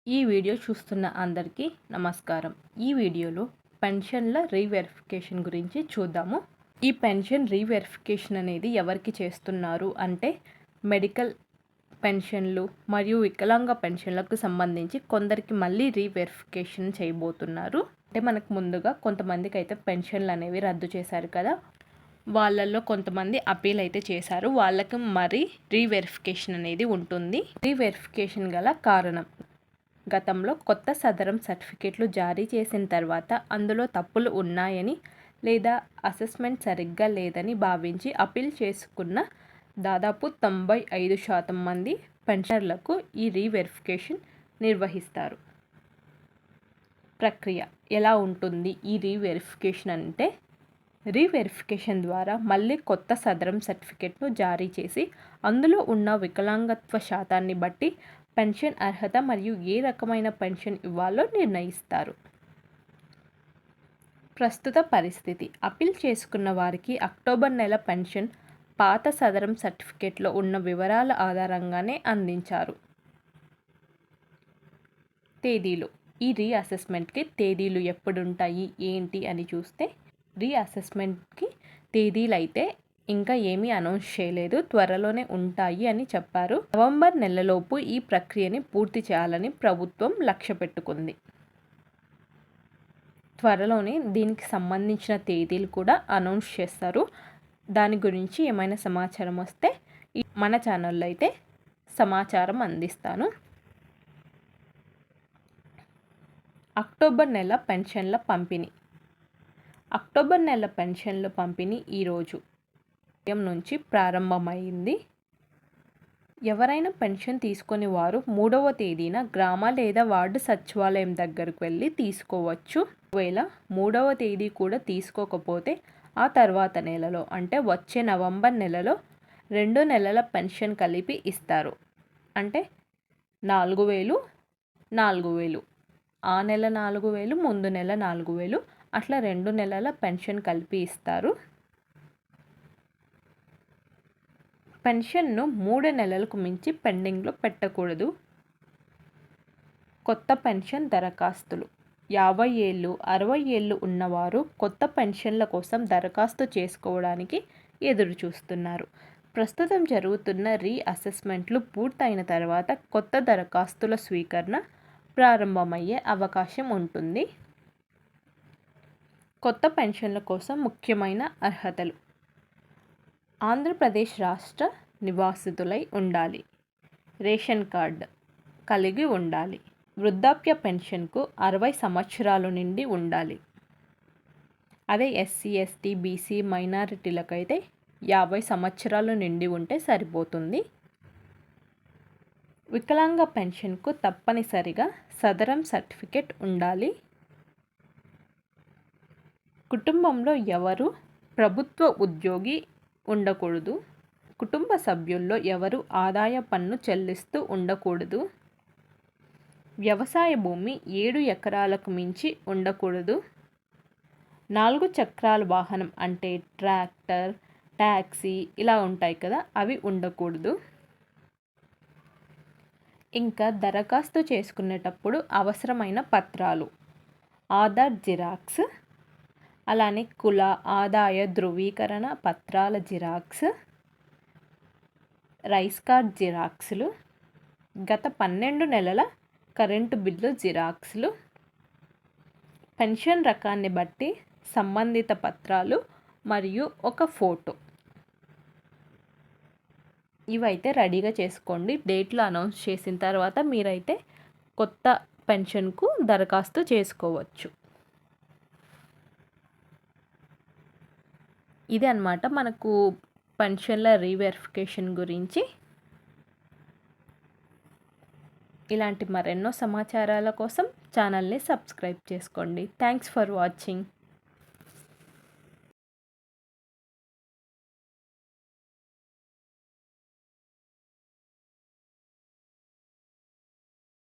ఈ వీడియో చూస్తున్న అందరికీ నమస్కారం. ఈ వీడియోలో పెన్షన్ల రీవెరిఫికేషన్ గురించి చూద్దాము. ఈ పెన్షన్ రీవెరిఫికేషన్ అనేది ఎవరికి చేస్తున్నారు అంటే మెడికల్ పెన్షన్లు మరియు వికలాంగ పెన్షన్లకు సంబంధించి కొందరికి మళ్ళీ రీవెరిఫికేషన్ చేయబోతున్నారు. అంటే మనకు ముందుగా కొంతమందికి అయితే పెన్షన్లు అనేవి రద్దు చేశారు కదా, వాళ్ళల్లో కొంతమంది అపీల్ అయితే చేశారు. వాళ్ళకి మరి రీవెరిఫికేషన్ అనేది ఉంటుంది. రీవెరిఫికేషన్ గల కారణం, గతంలో కొత్త సదరం సర్టిఫికేట్లు జారీ చేసిన తర్వాత అందులో తప్పులు ఉన్నాయని లేదా అసెస్మెంట్ సరిగ్గా లేదని భావించి అపీల్ చేసుకున్న దాదాపు 95% మంది పెన్షనర్లకు ఈ రీవెరిఫికేషన్ నిర్వహిస్తారు. ప్రక్రియ ఎలా ఉంటుంది? ఈ రీవెరిఫికేషన్ అంటే రీవెరిఫికేషన్ ద్వారా మళ్ళీ కొత్త సదరం సర్టిఫికేట్ను జారీ చేసి అందులో ఉన్న వికలాంగత్వ శాతాన్ని బట్టి పెన్షన్ అర్హత మరియు ఏ రకమైన పెన్షన్ ఇవ్వాలో నిర్ణయిస్తారు. ప్రస్తుత పరిస్థితి, అపీల్ చేసుకున్న వారికి అక్టోబర్ నెల పెన్షన్ పాత సదరం సర్టిఫికేట్లో ఉన్న వివరాల ఆధారంగానే అందించారు. తేదీలు, ఈ రీఅసెస్మెంట్కి తేదీలు ఎప్పుడుంటాయి ఏంటి అని చూస్తే, రీఅసెస్మెంట్కి తేదీలు అయితే ఇంకా ఏమీ అనౌన్స్ చేయలేదు, త్వరలోనే ఉంటాయి అని చెప్పారు. నవంబర్ నెలలోపు ఈ ప్రక్రియని పూర్తి చేయాలని ప్రభుత్వం లక్ష్య పెట్టుకుంది. త్వరలోనే దీనికి సంబంధించిన తేదీలు కూడా అనౌన్స్ చేస్తారు. దాని గురించి ఏమైనా సమాచారం వస్తే మన ఛానల్లో అయితే సమాచారం అందిస్తాను. అక్టోబర్ నెల పెన్షన్ల పంపిణీ. అక్టోబర్ నెల పెన్షన్ల పంపిణీ ఈరోజు నుంచి ప్రారంభమైంది. ఎవరైనా పెన్షన్ తీసుకొని వారు 3వ తేదీన గ్రామ లేదా వార్డు సచివాలయం దగ్గరకు వెళ్ళి తీసుకోవచ్చు. ఒకవేళ 3వ తేదీ కూడా తీసుకోకపోతే ఆ తర్వాత నెలలో అంటే వచ్చే నవంబర్ నెలలో 2 నెలల పెన్షన్ కలిపి ఇస్తారు. అంటే 4,000 4,000, ఆ నెల 4,000, ముందు నెల 4,000, అట్లా 2 నెలల పెన్షన్ కలిపి ఇస్తారు. పెన్షన్ను 3 నెలలకు మించి పెండింగ్లో పెట్టకూడదు. కొత్త పెన్షన్ దరఖాస్తులు, 50 ఏళ్ళు 60 ఏళ్ళు ఉన్నవారు కొత్త పెన్షన్ల కోసం దరఖాస్తు చేసుకోవడానికి ఎదురు చూస్తున్నారు. ప్రస్తుతం జరుగుతున్న రీఅసెస్మెంట్లు పూర్తయిన తర్వాత కొత్త దరఖాస్తుల స్వీకరణ ప్రారంభమయ్యే అవకాశం ఉంటుంది. కొత్త పెన్షన్ల కోసం ముఖ్యమైన అర్హతలు: ఆంధ్రప్రదేశ్ రాష్ట్ర నివాసితులై ఉండాలి, రేషన్ కార్డు కలిగి ఉండాలి, వృద్ధాప్య పెన్షన్కు 60 సంవత్సరాలు నిండి ఉండాలి. అదే ఎస్సీ, ఎస్టీ, బీసీ, మైనారిటీలకైతే 50 సంవత్సరాలు నిండి ఉంటే సరిపోతుంది. వికలాంగ పెన్షన్కు తప్పనిసరిగా సదరం సర్టిఫికేట్ ఉండాలి. కుటుంబంలో ఎవరు ప్రభుత్వ ఉద్యోగి ఉండకూడదు. కుటుంబ సభ్యుల్లో ఎవరు ఆదాయ పన్ను చెల్లిస్తూ ఉండకూడదు. వ్యవసాయ భూమి 7 ఎకరాలకు మించి ఉండకూడదు. 4 చక్రాల వాహనం అంటే ట్రాక్టర్, ట్యాక్సీ ఇలా ఉంటాయి కదా, అవి ఉండకూడదు. ఇంకా దరఖాస్తు చేసుకునేటప్పుడు అవసరమైన పత్రాలు: ఆధార్ జిరాక్స్, అలానే కుల ఆదాయ ధృవీకరణ పత్రాల జిరాక్స్, రైస్ కార్డ్ జిరాక్స్లు, గత 12 నెలల కరెంటు బిల్లు జిరాక్స్లు, పెన్షన్ రకాన్ని బట్టి సంబంధిత పత్రాలు మరియు ఒక ఫోటో. ఇవైతే రెడీగా చేసుకోండి. డేట్లు అనౌన్స్ చేసిన తర్వాత మీరైతే కొత్త పెన్షన్కు దరఖాస్తు చేసుకోవచ్చు. ఇది అన్నమాట మనకు పెన్షన్ల రీవెరిఫికేషన్ గురించి. ఇలాంటి మరెన్నో సమాచారాల కోసం ఛానల్ని సబ్స్క్రైబ్ చేసుకోండి. Thanks for watching.